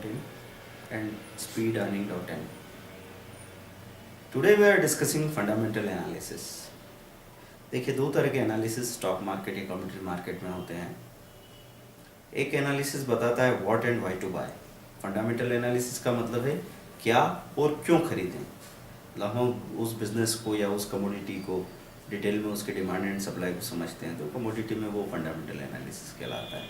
earning.in and speedearning.in. Today we are discussing fundamental analysis. देखिए, दो तरह के एनालिसिस स्टॉक मार्केट या कमोडिटी मार्केट में होते हैं. एक एनालिसिस बताता है what and why to buy. Fundamental analysis का मतलब है क्या और क्यों खरीदें. मतलब हम उस बिजनेस को या उस कमोडिटी को डिटेल में उसके डिमांड एंड सप्लाई को समझते हैं, तो कमोडिटी में वो फंडामेंटल एनालिसिस कहलाता है.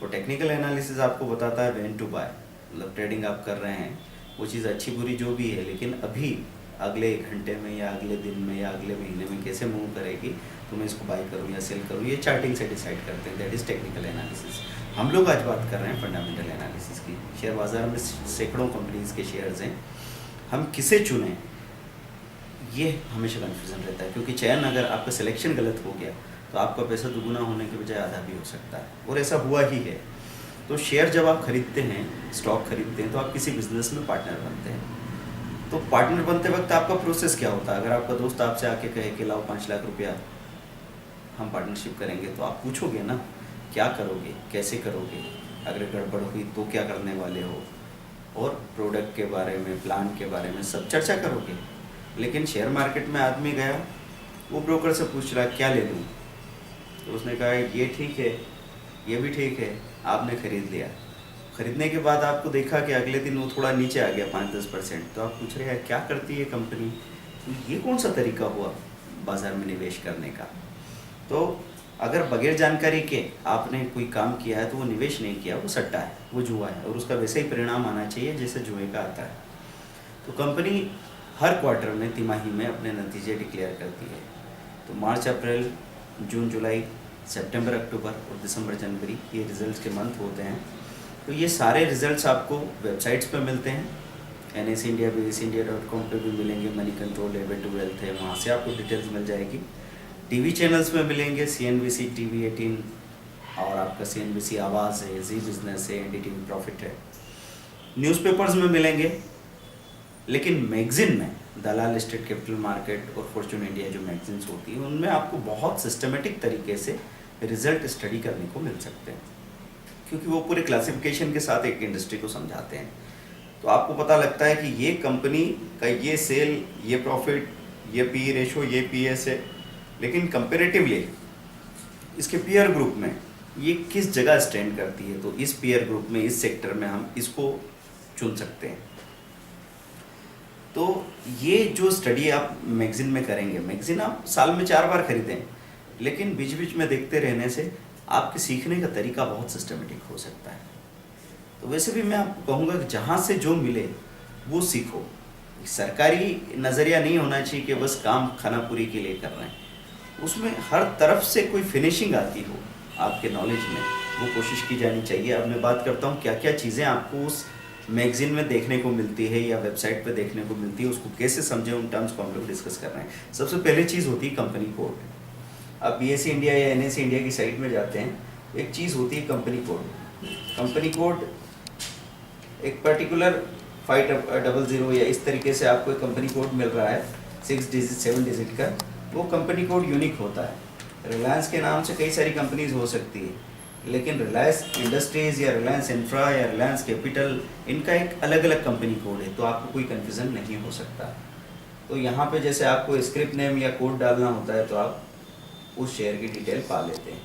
और टेक्निकल एनालिसिस आपको बताता है व्हेन टू बाय. मतलब ट्रेडिंग आप कर रहे हैं, वो चीज़ अच्छी बुरी जो भी है, लेकिन अभी अगले एक घंटे में या अगले दिन में या अगले महीने में कैसे मूव करेगी, तो मैं इसको बाय करूँ या सेल करूँ, ये चार्टिंग से डिसाइड करते हैं. That is technical analysis. हम लोग आज बात कर रहे हैं फंडामेंटल एनालिसिस की. शेयर बाज़ार में सैकड़ों कंपनीज़ के शेयर्स हैं. हम किसे चुनें, ये हमेशा कन्फ्यूज़न रहता है, क्योंकि चयन अगर आपका सिलेक्शन गलत हो गया तो आपका पैसा दुगुना होने के बजाय आधा भी हो सकता है, और ऐसा हुआ ही है. तो शेयर जब आप खरीदते हैं, स्टॉक खरीदते हैं, तो आप किसी बिजनेस में पार्टनर बनते हैं. तो पार्टनर बनते वक्त आपका प्रोसेस क्या होता है. अगर आपका दोस्त आपसे आके कहे कि लाओ 5 लाख रुपया हम पार्टनरशिप करेंगे, तो आप पूछोगे ना क्या करोगे, कैसे करोगे, अगर गड़बड़ हुई तो क्या करने वाले हो, और प्रोडक्ट के बारे में, प्लान के बारे में सब चर्चा करोगे. लेकिन शेयर मार्केट में आदमी गया, वो ब्रोकर से पूछ रहा क्या ले लूँ, तो उसने कहा ये ठीक है, ये भी ठीक है, आपने खरीद लिया. खरीदने के बाद आपको देखा कि अगले दिन वो थोड़ा नीचे आ गया 5-10%, तो आप पूछ रहे हैं क्या करती है कंपनी. तो ये कौन सा तरीका हुआ बाज़ार में निवेश करने का. तो अगर बगैर जानकारी के आपने कोई काम किया है, तो वो निवेश नहीं किया, वो सट्टा है, वो जुआ है, और उसका वैसे ही परिणाम आना चाहिए जैसे जुए का आता है. तो कंपनी हर क्वार्टर में, तिमाही में अपने नतीजे डिक्लेयर करती है. तो मार्च, अप्रैल, जून, जुलाई, सितंबर, अक्टूबर और दिसंबर, जनवरी, ये रिजल्ट्स के मंथ होते हैं. तो ये सारे रिजल्ट्स आपको वेबसाइट्स पर मिलते हैं. NS India, BSindia.com पे भी मिलेंगे. मनी कंट्रोल, एवेट टू वेल्थ है, वहाँ से आपको डिटेल्स मिल जाएगी. टीवी चैनल्स में मिलेंगे, CNBC, TV18 और आपका CNBC आवाज़ है, जी बिजनेस है, NDTV प्रॉफिट है. न्यूज़पेपर्स में मिलेंगे. लेकिन मैगज़ीन में दलाल लिस्टेड कैपिटल मार्केट और फॉर्चून इंडिया जो मैगज़ीन्स होती हैं, उनमें आपको बहुत सिस्टमेटिक तरीके से रिजल्ट स्टडी करने को मिल सकते हैं, क्योंकि वो पूरे क्लासिफिकेशन के साथ एक इंडस्ट्री को समझाते हैं. तो आपको पता लगता है कि ये कंपनी का ये सेल, ये प्रॉफिट, ये पी रेशो, ये PS है, लेकिन कंपेरेटिवली इसके पीयर ग्रुप में ये किस जगह स्टैंड करती है. तो इस पीयर ग्रुप में, इस सेक्टर में हम इसको चुन सकते हैं. तो ये जो स्टडी आप मैगज़ीन में करेंगे, मैगज़ीन आप साल में 4 बार खरीदें, लेकिन बीच बीच में देखते रहने से आपके सीखने का तरीका बहुत सिस्टमेटिक हो सकता है. तो वैसे भी मैं आपको कहूँगा कि जहाँ से जो मिले वो सीखो. सरकारी नज़रिया नहीं होना चाहिए कि बस काम खाना पूरी के लिए कर रहे हैं. उसमें हर तरफ से कोई फिनिशिंग आती हो आपके नॉलेज में, वो कोशिश की जानी चाहिए. अब मैं बात करता हूँ क्या क्या चीज़ें आपको उस मैगज़ीन में देखने को मिलती है या वेबसाइट पे देखने को मिलती है, उसको कैसे समझें, उन टर्म्स को हम लोग डिस्कस कर रहे हैं. सबसे पहले चीज़ होती है कंपनी कोड. आप BSE इंडिया या NSE इंडिया की साइट में जाते हैं, एक चीज़ होती है कंपनी कोड. कंपनी कोड एक पर्टिकुलर 500 या इस तरीके से आपको एक कंपनी कोड मिल रहा है, 6 डिजिट 7 डिजिट का. वो कंपनी कोड यूनिक होता है. रिलायंस के नाम से कई सारी कंपनीज हो सकती है, लेकिन रिलायंस इंडस्ट्रीज़ या रिलायंस इंफ्रा या रिलायंस कैपिटल, इनका एक अलग अलग कंपनी कोड है. तो आपको कोई कन्फ्यूज़न नहीं हो सकता. तो यहाँ पे जैसे आपको स्क्रिप्ट नेम या कोड डालना होता है, तो आप उस शेयर की डिटेल पा लेते हैं.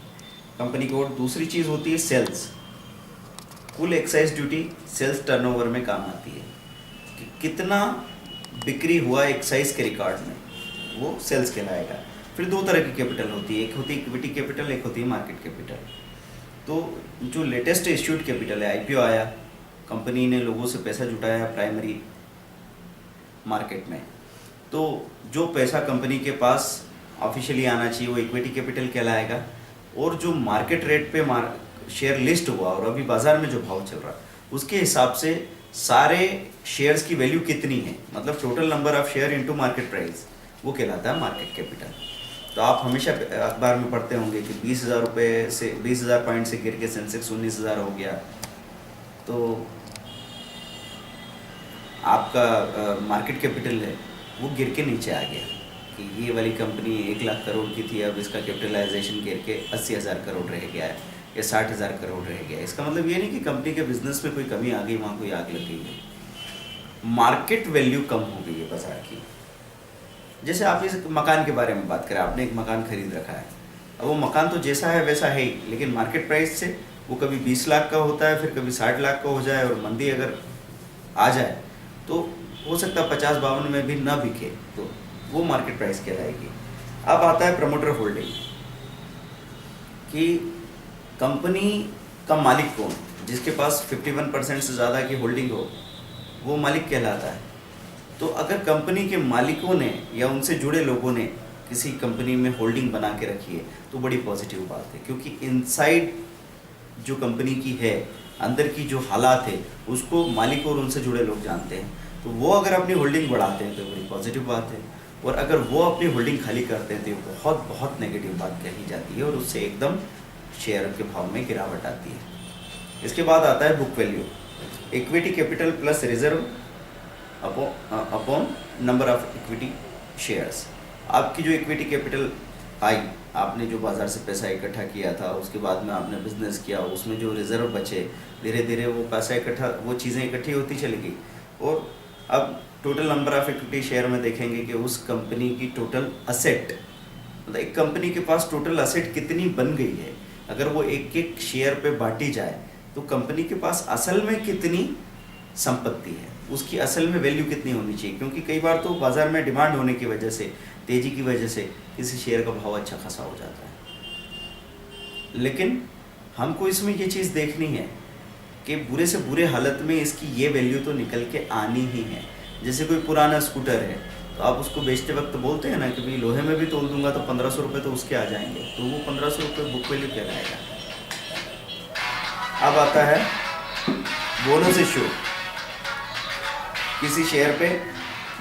Company code. दूसरी चीज़ होती है सेल्स. कुल एक्साइज ड्यूटी सेल्स टर्नओवर में काम आती है कि कितना बिक्री हुआ एक्साइज के रिकॉर्ड में, वो सेल्स कहलाएगा. फिर दो तरह की कैपिटल होती है, एक होती है इक्विटी कैपिटल, एक होती है मार्केट कैपिटल. तो जो लेटेस्ट इश्यूड कैपिटल है, IPO आया, कंपनी ने लोगों से पैसा जुटाया प्राइमरी मार्केट में, तो जो पैसा कंपनी के पास ऑफिशियली आना चाहिए वो इक्विटी कैपिटल कहलाएगा. और जो मार्केट रेट पे शेयर लिस्ट हुआ और अभी बाज़ार में जो भाव चल रहा है, उसके हिसाब से सारे शेयर्स की वैल्यू कितनी है, मतलब total number of share into market price, वो कहलाता है मार्केट कैपिटल. तो आप हमेशा अखबार में पढ़ते होंगे कि 20,000 रुपये से 20,000 पॉइंट से गिर के सेंसेक्स 19,000 हो गया. तो आपका मार्केट कैपिटल है वो गिर के नीचे आ गया कि ये वाली कंपनी 1 लाख करोड़ की थी, अब इसका कैपिटलाइजेशन गिर के 80,000 करोड़ रह गया है. या 60,000 करोड़ रह गया। इसका मतलब ये नहीं कि कंपनी के बिजनेस में कोई कमी आ गई, वहाँ कोई आग लग गई है, मार्केट वैल्यू कम हो गई है बाजार की। जैसे आप इस मकान के बारे में बात करें, आपने एक मकान खरीद रखा है, अब वो मकान तो जैसा है वैसा है ही, लेकिन मार्केट प्राइस से वो कभी 20 लाख का होता है, फिर कभी 60 लाख का हो जाए, और मंदी अगर आ जाए तो हो सकता है 50-52 में भी ना बिके, तो वो मार्केट प्राइस कहलाएगी। अब आता है प्रमोटर होल्डिंग, कि कंपनी का मालिक कौन, जिसके पास 51% से ज़्यादा की होल्डिंग हो वो मालिक कहलाता है। तो अगर कंपनी के मालिकों ने या उनसे जुड़े लोगों ने किसी कंपनी में होल्डिंग बना के रखी है तो बड़ी पॉजिटिव बात है, क्योंकि इनसाइड जो कंपनी की है, अंदर की जो हालात है उसको मालिक और उनसे जुड़े लोग जानते हैं। तो वो अगर अपनी होल्डिंग बढ़ाते हैं तो बड़ी पॉजिटिव बात है, और अगर वो अपनी होल्डिंग खाली करते हैं तो बहुत बहुत नेगेटिव बात कही जाती है, और उससे एकदम शेयर के भाव में गिरावट आती है। इसके बाद आता है book value, equity capital plus reserve upon number of equity shares. आपकी जो इक्विटी कैपिटल आई, आपने जो बाज़ार से पैसा इकट्ठा किया था, उसके बाद में आपने बिजनेस किया, उसमें जो रिजर्व बचे, धीरे धीरे वो पैसा इकट्ठा, वो चीज़ें इकट्ठी होती चली गई, और अब total number of equity share में देखेंगे कि उस कंपनी की टोटल असेट, मतलब एक कंपनी के पास टोटल असेट कितनी बन गई है, अगर वो एक एक शेयर पे बांटी जाए तो कंपनी के पास असल में कितनी संपत्ति है, उसकी असल में वैल्यू कितनी होनी चाहिए। क्योंकि कई बार तो बाज़ार में डिमांड होने की वजह से, तेज़ी की वजह से किसी शेयर का भाव अच्छा खासा हो जाता है, लेकिन हमको इसमें ये चीज़ देखनी है कि बुरे से बुरे हालत में इसकी ये वैल्यू तो निकल के आनी ही है। जैसे कोई पुराना स्कूटर है तो आप उसको बेचते वक्त बोलते हैं ना कि भाई लोहे में भी तोल दूंगा तो 1500 रुपये तो उसके आ जाएंगे, तो वो 1500 रुपये बुक वैल्यू कहलाएगा। अब आता है बोनस इश्यू, किसी शेयर पे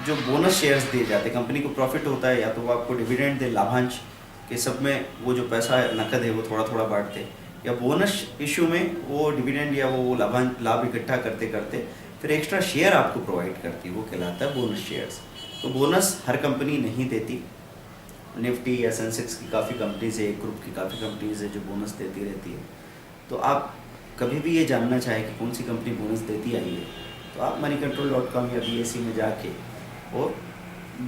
जो बोनस शेयर्स दिए जाते हैं, कंपनी को प्रॉफिट होता है या तो वो आपको डिविडेंड दे, लाभांश के सब में वो जो पैसा नकद है वो थोड़ा थोड़ा बांटते, या बोनस इशू में वो डिविडेंड या वो लाभ इकट्ठा करते करते फिर एक्स्ट्रा शेयर आपको प्रोवाइड करती है, वो कहलाता है बोनस शेयर्स। तो बोनस हर कंपनी नहीं देती, निफ्टी या सेंसेक्स की काफ़ी कंपनीज है, एक ग्रुप की काफ़ी कंपनीज है जो बोनस देती रहती है। तो आप कभी भी ये जानना चाहें कि कौन सी कंपनी बोनस देती आई है तो आप moneycontrol.com या BSE में जाके और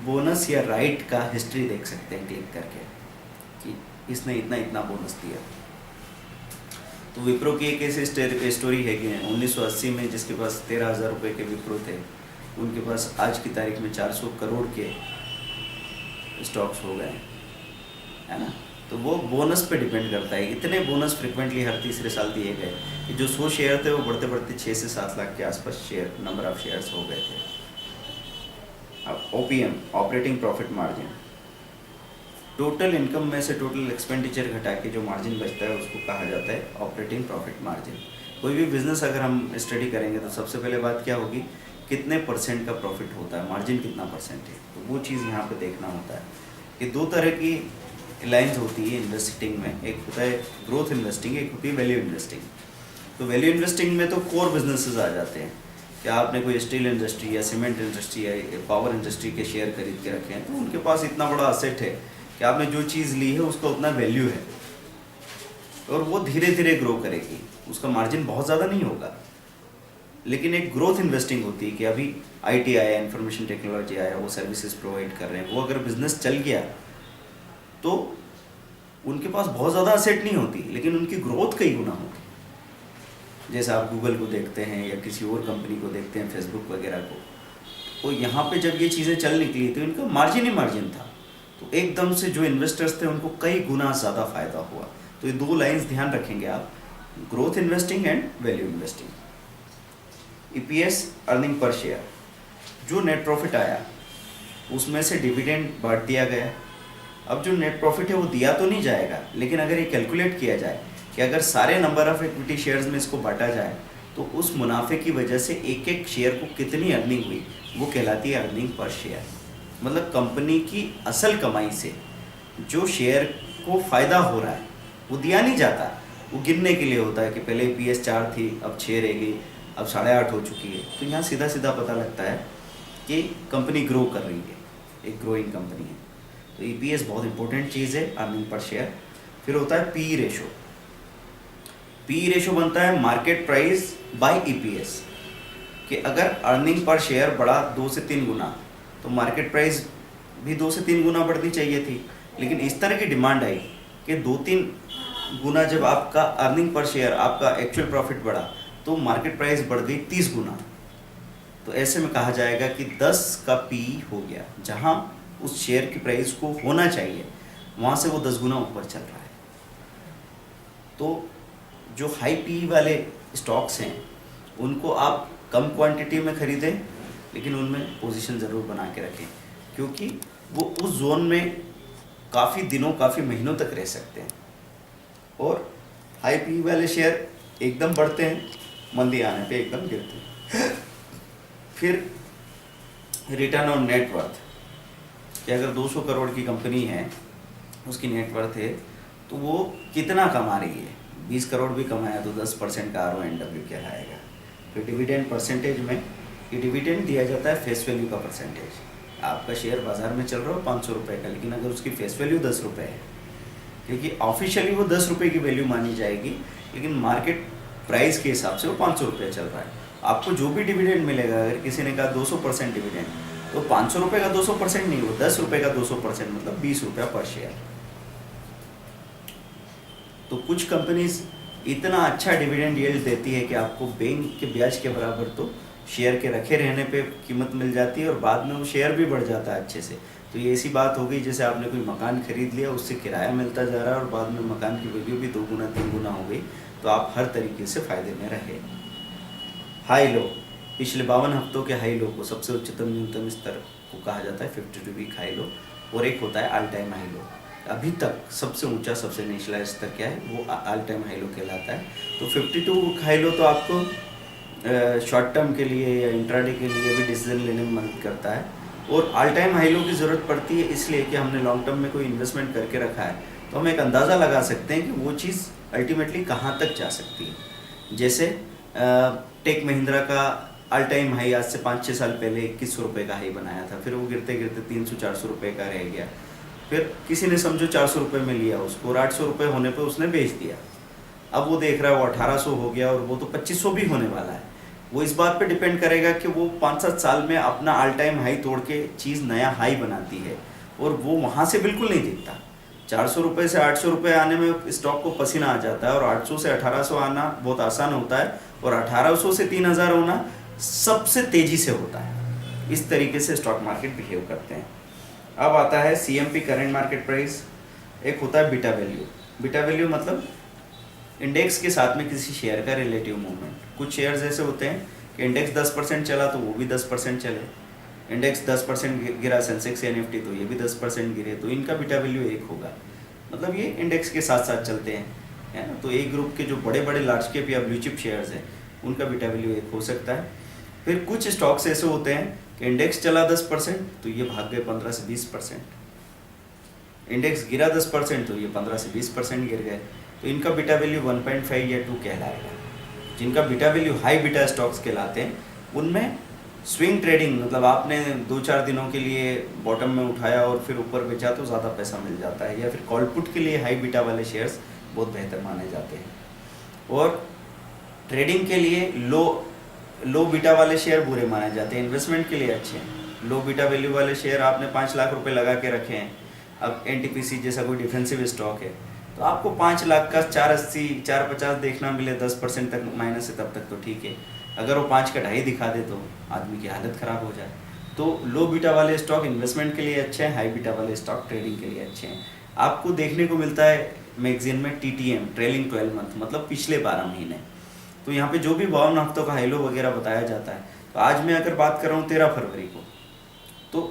बोनस या राइट का हिस्ट्री देख सकते हैं क्लिक करके कि इसने इतना इतना बोनस दिया। तो विप्रो की एक ऐसी स्टोरी है कि 1980 में जिसके पास 13,000 रुपये के विप्रो थे, उनके पास आज की तारीख में 400 करोड़ के स्टॉक्स हो गए, है ना। तो वो बोनस पे डिपेंड करता है, इतने बोनस फ्रिक्वेंटली हर तीसरे साल दिए गए कि जो 100 शेयर थे वो बढ़ते बढ़ते 6 से 7 लाख के आसपास शेयर नंबर ऑफ शेयर्स हो गए थे। अब OPM, operating profit margin, total income में से टोटल एक्सपेंडिचर घटा के जो मार्जिन बचता है उसको कहा जाता है ऑपरेटिंग प्रॉफिट मार्जिन। कोई भी बिजनेस अगर हम स्टडी करेंगे तो सबसे पहले बात क्या होगी, कितने परसेंट का प्रॉफिट होता है, मार्जिन कितना परसेंट है, तो वो चीज़ यहाँ पे देखना होता है। कि दो तरह की लाइन्स होती है इन्वेस्टिंग में, एक होता है ग्रोथ इन्वेस्टिंग, एक होती है वैल्यू इन्वेस्टिंग। तो वैल्यू इन्वेस्टिंग में तो कोर बिजनेसेस आ जाते हैं, कि आपने कोई स्टील इंडस्ट्री या सीमेंट इंडस्ट्री या पावर इंडस्ट्री के शेयर खरीद के रखे हैं, तो उनके पास इतना बड़ा असेट है कि आपने जो चीज़ ली है उसका उतना वैल्यू है और वो धीरे धीरे ग्रो करेगी, उसका मार्जिन बहुत ज़्यादा नहीं होगा। लेकिन एक ग्रोथ इन्वेस्टिंग होती है कि अभी IT आया, इंफॉर्मेशन टेक्नोलॉजी आया, वो सर्विसेज प्रोवाइड कर रहे हैं, वो अगर बिजनेस चल गया तो उनके पास बहुत ज़्यादा असेट नहीं होती, लेकिन उनकी ग्रोथ कई गुना होती। जैसे आप गूगल को देखते हैं या किसी और कंपनी को देखते हैं, फेसबुक वगैरह को, तो यहाँ पे जब ये चीज़ें चल निकली तो इनका मार्जिन ही मार्जिन था, तो एकदम से जो इन्वेस्टर्स थे उनको कई गुना ज़्यादा फायदा हुआ। तो ये दो लाइंस ध्यान रखेंगे आप, growth investing and value investing. EPS, earning per share, जो नेट प्रॉफिट आया उसमें से डिविडेंड बांट दिया गया। अब जो नेट प्रॉफिट है वो दिया तो नहीं जाएगा, लेकिन अगर ये कैलकुलेट किया जाए कि अगर सारे नंबर ऑफ इक्विटी शेयर्स में इसको बांटा जाए तो उस मुनाफे की वजह से एक एक शेयर को कितनी अर्निंग हुई, वो कहलाती है अर्निंग पर शेयर। मतलब कंपनी की असल कमाई से जो शेयर को फ़ायदा हो रहा है वो दिया नहीं जाता, वो गिनने के लिए होता है कि पहले EPS 4 थी, अब 6 रह गई, अब 8.5 हो चुकी है। तो यहाँ सीधा सीधा पता लगता है कि कंपनी ग्रो कर रही है, एक ग्रोइंग कंपनी है। तो EPS बहुत इंपॉर्टेंट चीज़ है, अर्निंग पर शेयर। फिर होता है PE रेशो। पी रेशो बनता है मार्केट प्राइस बाय ईपीएस, कि अगर अर्निंग पर शेयर बढ़ा 2 से 3 गुना तो मार्केट प्राइस भी 2 से 3 गुना बढ़नी चाहिए थी। लेकिन इस तरह की डिमांड आई कि 2-3 गुना जब आपका अर्निंग पर शेयर, आपका एक्चुअल प्रॉफिट बढ़ा, तो मार्केट प्राइस बढ़ गई 30 गुना। तो ऐसे में कहा जाएगा कि 10 का पी हो गया, जहां उस शेयर की प्राइस को होना चाहिए वहां से वो 10 गुना ऊपर चल रहा है। तो जो हाई पी वाले स्टॉक्स हैं उनको आप कम क्वांटिटी में खरीदें, लेकिन उनमें पोजीशन ज़रूर बना के रखें, क्योंकि वो उस जोन में काफ़ी दिनों, काफ़ी महीनों तक रह सकते हैं। और हाई पी वाले शेयर एकदम बढ़ते हैं, मंदी आने पे एकदम गिरते हैं। फिर रिटर्न ऑन नेटवर्थ, कि अगर 200 करोड़ की कंपनी है, उसकी नेटवर्थ है, तो वो कितना कमा रही है। 20 करोड़ भी कमाया तो 10% का RONW कहलाएगा। फिर डिविडेंड परसेंटेज में, ये डिविडेंड दिया जाता है फेस वैल्यू का परसेंटेज। आपका शेयर बाजार में चल रहा हो 500 रुपये का, लेकिन अगर उसकी फेस वैल्यू 10 रुपये है, क्योंकि ऑफिशियली वो 10 रुपये की वैल्यू मानी जाएगी, लेकिन मार्केट प्राइस के हिसाब से वो 500 रुपये चल रहा है। आपको जो भी डिविडेंड मिलेगा, अगर किसी ने कहा 200% डिविडेंड, तो 500 रुपये का 200% नहीं, वो 10 रुपये का 200%, मतलब 20 रुपया पर शेयर। तो कुछ कंपनीज इतना अच्छा डिविडेंड यील्ड देती है कि आपको बैंक के ब्याज के बराबर तो शेयर के रखे रहने पे कीमत मिल जाती है, और बाद में वो शेयर भी बढ़ जाता है अच्छे से। तो ये ऐसी बात हो गई जैसे आपने कोई मकान खरीद लिया, उससे किराया मिलता जा रहा है, और बाद में मकान की वैल्यू भी 2 गुना 3 गुना हो गई, तो आप हर तरीके से फ़ायदे में रहे। हाई लो, पिछले 52 हफ्तों के हाई लो को, सबसे उच्चतम न्यूनतम स्तर को कहा जाता है 52 वीक हाई लो, और एक होता है ऑल टाइम हाई लो। अभी तक सबसे ऊंचा, सबसे निचला स्तर क्या है, वो ऑल टाइम हाई लो कहलाता है। तो 52 हाई लो तो आपको शॉर्ट टर्म के लिए या इंट्राडे के लिए भी डिसीजन लेने में मदद करता है, और ऑल टाइम हाई लो की ज़रूरत पड़ती है इसलिए कि हमने लॉन्ग टर्म में कोई इन्वेस्टमेंट करके रखा है, तो हम एक अंदाज़ा लगा सकते हैं कि वो चीज़ अल्टीमेटली कहाँ तक जा सकती है। जैसे टेक महिंद्रा का ऑल टाइम हाई आज से 5-6 साल पहले 2100 रुपये का हाई बनाया था, फिर वो गिरते गिरते 300-400 रुपये का रह गया। फिर किसी ने समझो 400 रुपये में लिया उसको, और 800 रुपये होने पे उसने बेच दिया। अब वो देख रहा है वो 1800 हो गया, और वो तो 2500 भी होने वाला है। वो इस बात पे डिपेंड करेगा कि वो 5-7 साल में अपना ऑल टाइम हाई तोड़ के चीज़ नया हाई बनाती है, और वो वहाँ से बिल्कुल नहीं दिखता। 400 रुपये से 800 रुपये आने में स्टॉक को पसीना आ जाता है, और 800 से 1800 आना बहुत आसान होता है, और 1800 से 3000 होना सबसे तेज़ी से होता है। इस तरीके से स्टॉक मार्केट बिहेव करते हैं। अब आता है CMP, करेंट मार्केट प्राइस। एक होता है बीटा वैल्यू। बीटा वैल्यू मतलब इंडेक्स के साथ में किसी शेयर का रिलेटिव मूवमेंट। कुछ शेयर्स ऐसे होते हैं कि इंडेक्स 10% चला तो वो भी 10% चले, इंडेक्स 10% गिरा सेंसेक्स या निफ्टी तो ये भी 10% गिरे, तो इनका बीटा वैल्यू 1 होगा। मतलब ये इंडेक्स के साथ साथ चलते हैं, है ना। तो एक ग्रुप के जो बड़े बड़े लार्ज कैप या ब्लू चिप शेयर्स हैं उनका बीटा वैल्यू 1 हो सकता है। फिर कुछ स्टॉक्स ऐसे होते हैं कि इंडेक्स चला 10% तो ये भाग गए 15 से 20%, इंडेक्स गिरा 10% तो ये 15 से 20% गिर गए, तो इनका बीटा वैल्यू 1.5 या 2 कहलाएगा। जिनका beta value high beta stocks कहलाते हैं, उनमें स्विंग ट्रेडिंग, मतलब आपने 2-4 दिनों के लिए बॉटम में उठाया और फिर ऊपर बेचा तो ज़्यादा पैसा मिल जाता है। या फिर कॉल पुट के लिए हाई बीटा वाले शेयर्स बहुत बेहतर माने जाते हैं, और ट्रेडिंग के लिए लो बीटा वाले शेयर बुरे माने जाते हैं। इन्वेस्टमेंट के लिए अच्छे हैं। लो बीटा वैल्यू वाले शेयर आपने 5 लाख रुपए लगा के रखे हैं, अब NTPC जैसा कोई डिफेंसिव स्टॉक है, तो आपको 5 लाख का 480 450 देखना मिले 10% तक माइनस है, तब तक तो ठीक है। अगर वो 5 का 2.5 दिखा दे तो आदमी की हालत ख़राब हो जाए। तो लो बीटा वाले स्टॉक इन्वेस्टमेंट के लिए अच्छे हैं, हाई बीटा वाले स्टॉक ट्रेडिंग के लिए अच्छे हैं। आपको देखने को मिलता है मैगजीन में TTM, ट्रेलिंग 12 मंथ, मतलब पिछले 12 महीने। तो यहाँ पे जो भी 52 हफ्तों का हाई लो वगैरह बताया जाता है, तो आज मैं अगर बात कर रहा हूँ 13 फरवरी को, तो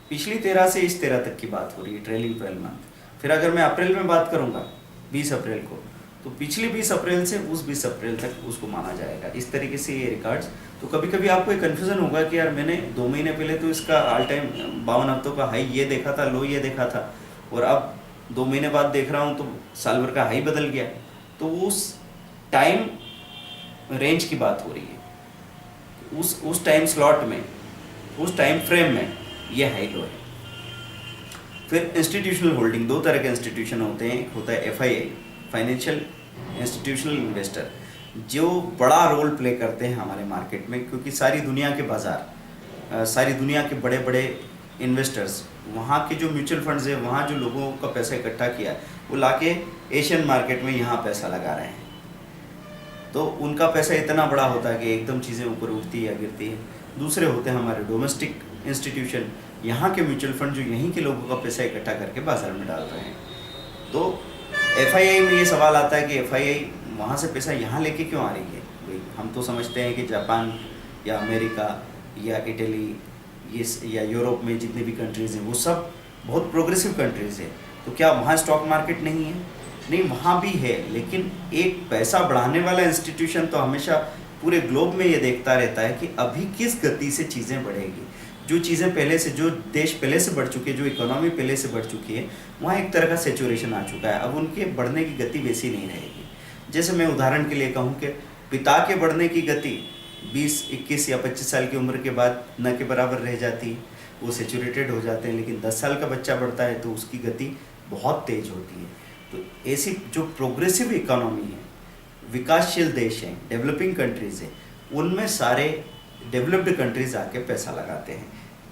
पिछली 13 से इस 13 तक की बात हो रही है, ट्रेलिंग 12 मंथ। फिर अगर मैं अप्रैल में बात करूँगा 20 अप्रैल को, तो पिछली 20 अप्रैल से उस 20 अप्रैल तक उसको माना जाएगा। इस तरीके से ये रिकॉर्ड्स। तो कभी कभी आपको एक कन्फ्यूज़न होगा कि यार मैंने 2 महीने पहले तो इसका ऑल टाइम 52 हफ्तों का हाई ये देखा था, लो ये देखा था, और अब 2 महीने बाद देख रहा हूँ तो साल भर का हाई बदल गया। तो उस टाइम रेंज की बात हो रही है, उस टाइम स्लॉट में, उस टाइम फ्रेम में ये हाई लो है। फिर इंस्टीट्यूशनल होल्डिंग, 2 तरह के इंस्टीट्यूशन होते हैं। एक होता है FII, फाइनेंशियल इंस्टीट्यूशनल इन्वेस्टर जो बड़ा रोल प्ले करते हैं हमारे मार्केट में, क्योंकि सारी दुनिया के बाज़ार, सारी दुनिया के बड़े बड़े इन्वेस्टर्स, वहाँ के जो म्यूचुअल फंड्स हैं, वहाँ जो लोगों का पैसा इकट्ठा किया है वो लाके एशियन मार्केट में यहाँ पैसा लगा रहे हैं। तो उनका पैसा इतना बड़ा होता है कि एकदम चीज़ें ऊपर उठती या गिरती है। दूसरे होते हैं हमारे डोमेस्टिक इंस्टीट्यूशन, यहाँ के म्यूचुअल फंड जो यहीं के लोगों का पैसा इकट्ठा करके बाजार में डाल रहे हैं। तो एफआईआई में ये सवाल आता है कि एफआईआई वहाँ से पैसा यहाँ लेके क्यों आ रही है। भाई हम तो समझते हैं कि जापान या अमेरिका या इटली या यूरोप में जितनी भी कंट्रीज़ हैं वो सब बहुत प्रोग्रेसिव कंट्रीज़ है, तो क्या वहाँ स्टॉक मार्केट नहीं है? नहीं, वहाँ भी है, लेकिन एक पैसा बढ़ाने वाला इंस्टीट्यूशन तो हमेशा पूरे ग्लोब में ये देखता रहता है कि अभी किस गति से चीज़ें बढ़ेगी। जो चीज़ें पहले से, जो देश पहले से बढ़ चुके हैं, जो इकोनॉमी पहले से बढ़ चुकी है, वहाँ एक तरह का सेचुरेशन आ चुका है। अब उनके बढ़ने की गति वैसी नहीं रहेगी। जैसे मैं उदाहरण के लिए कहूँ कि पिता के बढ़ने की गति 20, 21 या 25 साल की उम्र के बाद न के बराबर रह जाती है, वो सेचुरेटेड हो जाते हैं। लेकिन 10 साल का बच्चा बढ़ता है तो उसकी गति बहुत तेज होती है। तो ऐसी जो प्रोग्रेसिव इकोनॉमी है, विकासशील देश हैं, डेवलपिंग कंट्रीज़ हैं, उनमें सारे डेवलप्ड कंट्रीज आके पैसा लगाते हैं।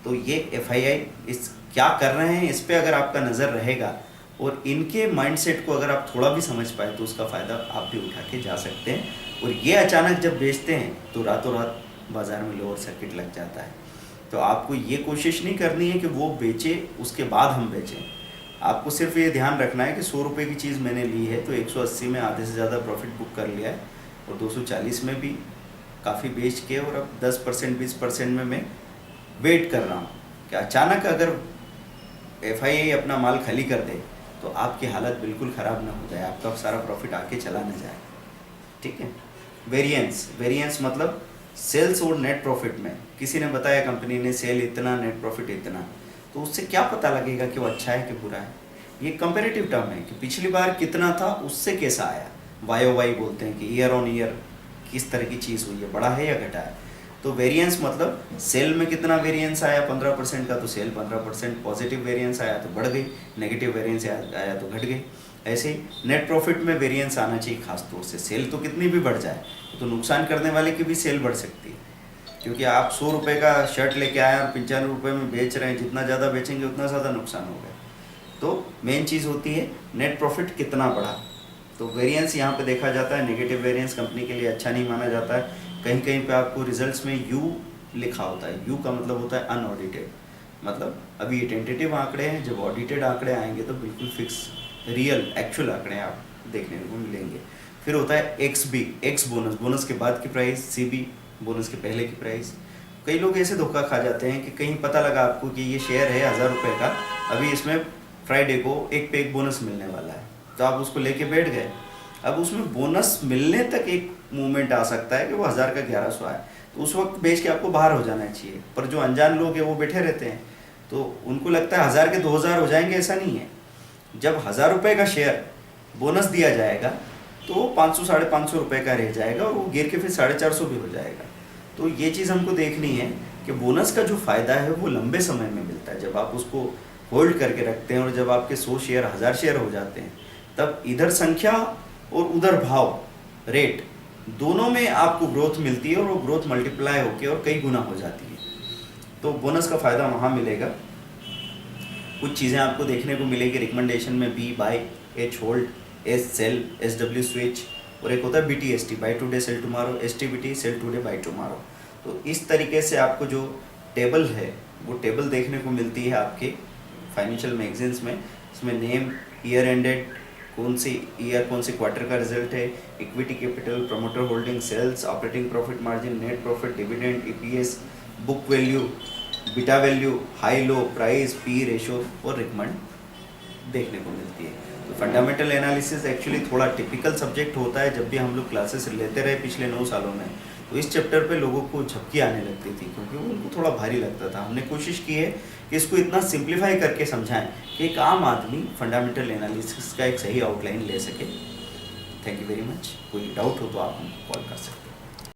तो ये एफआईआई इस क्या कर रहे हैं, इस पे अगर आपका नज़र रहेगा और इनके माइंडसेट को अगर आप थोड़ा भी समझ पाए तो उसका फ़ायदा आप भी उठा के जा सकते हैं। और ये अचानक जब बेचते हैं तो रातों रात बाज़ार में लोअर सर्किट लग जाता है। तो आपको ये कोशिश नहीं करनी है कि वो बेचे उसके बाद हम बेचें। आपको सिर्फ ये ध्यान रखना है कि 100 रुपये की चीज़ मैंने ली है तो 180 में आधे से ज़्यादा प्रॉफिट बुक कर लिया है और 240 में भी काफ़ी बेच के, और अब 10% 20% में मैं वेट कर रहा हूँ कि अचानक अगर एफआईआई अपना माल खाली कर दे तो आपकी हालत बिल्कुल ख़राब ना हो जाए, आपका सारा प्रॉफिट आके चला ना जाए। ठीक है। वेरिएंस मतलब सेल्स और नेट प्रॉफिट में किसी ने बताया कंपनी ने सेल इतना, नेट प्रॉफिट इतना, तो उससे क्या पता लगेगा कि वो अच्छा है कि बुरा है। ये कंपेरेटिव टर्म है कि पिछली बार कितना था उससे कैसा आया। YOY बोलते हैं कि ईयर ऑन ईयर किस तरह की चीज़ हुई है, बढ़ा है या घटा है। तो वेरिएंस मतलब सेल में कितना वेरिएंस आया 15% का तो सेल 15%, पॉजिटिव वेरिएंस आया तो बढ़ गई, नेगेटिव वेरिएंस आया तो घट गई। ऐसे ही नेट प्रॉफिट में वेरिएंस आना चाहिए खास तौर से। सेल तो कितनी भी बढ़ जाए तो नुकसान करने वाले की भी सेल बढ़ सकती है, क्योंकि आप 100 रुपये का शर्ट लेके आए और 95 रुपये में बेच रहे हैं, जितना ज़्यादा बेचेंगे उतना ज़्यादा नुकसान होगा। तो मेन चीज़ होती है नेट प्रॉफिट कितना बढ़ा। तो वेरिएंस यहाँ पे देखा जाता है। नेगेटिव वेरिएंस कंपनी के लिए अच्छा नहीं माना जाता है। कहीं कहीं पे आपको रिजल्ट्स में यू लिखा होता है। यू का मतलब होता है अनऑडिटेड, मतलब अभी ये टेंटेटिव आंकड़े हैं, जब ऑडिटेड आंकड़े आएंगे तो बिल्कुल फिक्स रियल एक्चुअल आंकड़े आप देखने को मिलेंगे। फिर होता है एक्स बोनस के बाद की प्राइस, CB बोनस के पहले की प्राइस। कई लोग ऐसे धोखा खा जाते हैं कि कहीं पता लगा आपको कि ये शेयर है 1000 रुपये का, अभी इसमें फ्राइडे को एक पे एक बोनस मिलने वाला है, तो आप उसको लेके बैठ गए। अब उसमें बोनस मिलने तक एक मूवमेंट आ सकता है कि वो 1000 का 1100 आए, तो उस वक्त बेच के आपको बाहर हो जाना चाहिए। पर जो अनजान लोग हैं वो बैठे रहते हैं, तो उनको लगता है 1000 के 2000 हो जाएंगे। ऐसा नहीं है। जब 1000 रुपये का शेयर बोनस दिया जाएगा तो 500 साढ़े 500 रुपये का रह जाएगा और वो गिर के फिर 450 भी हो जाएगा। तो ये चीज़ हमको देखनी है कि बोनस का जो फ़ायदा है वो लंबे समय में मिलता है। जब आप उसको होल्ड करके रखते हैं और जब आपके 100 शेयर 1000 शेयर हो जाते हैं, तब इधर संख्या और उधर भाव रेट दोनों में आपको ग्रोथ मिलती है और वो ग्रोथ मल्टीप्लाई होकर और कई गुना हो जाती है। तो बोनस का फ़ायदा वहाँ मिलेगा। कुछ चीज़ें आपको देखने को मिलेगी रिकमेंडेशन में, B buy, H hold, S sell, SW switch, और एक होता है BTST buy today sell tomorrow, STBT sell today buy tomorrow. तो इस तरीके से आपको जो टेबल है वो टेबल देखने को मिलती है आपके फाइनेंशियल मैगजीन्स में। इसमें नेम, ईयर एंडेड, कौन सी ईयर कौन से क्वार्टर का रिजल्ट है, equity capital, promoter holding, sales, operating profit margin, net profit, dividend, EPS, book value, beta value, high low, price, P ratio और रिकमेंड देखने को मिलती है। तो फंडामेंटल एनालिसिस एक्चुअली थोड़ा टिपिकल सब्जेक्ट होता है। जब भी हम लोग क्लासेस लेते रहे पिछले 9 सालों में, तो इस चैप्टर पे लोगों को झपकी आने लगती थी, क्योंकि वो उनको थोड़ा भारी लगता था। हमने कोशिश की है कि इसको इतना सिंप्लीफाई करके समझाएं कि एक आम आदमी फंडामेंटल एनालिसिस का एक सही आउटलाइन ले सके। Thank you very much. कोई डाउट हो तो आप हमको कॉल कर सकते हैं।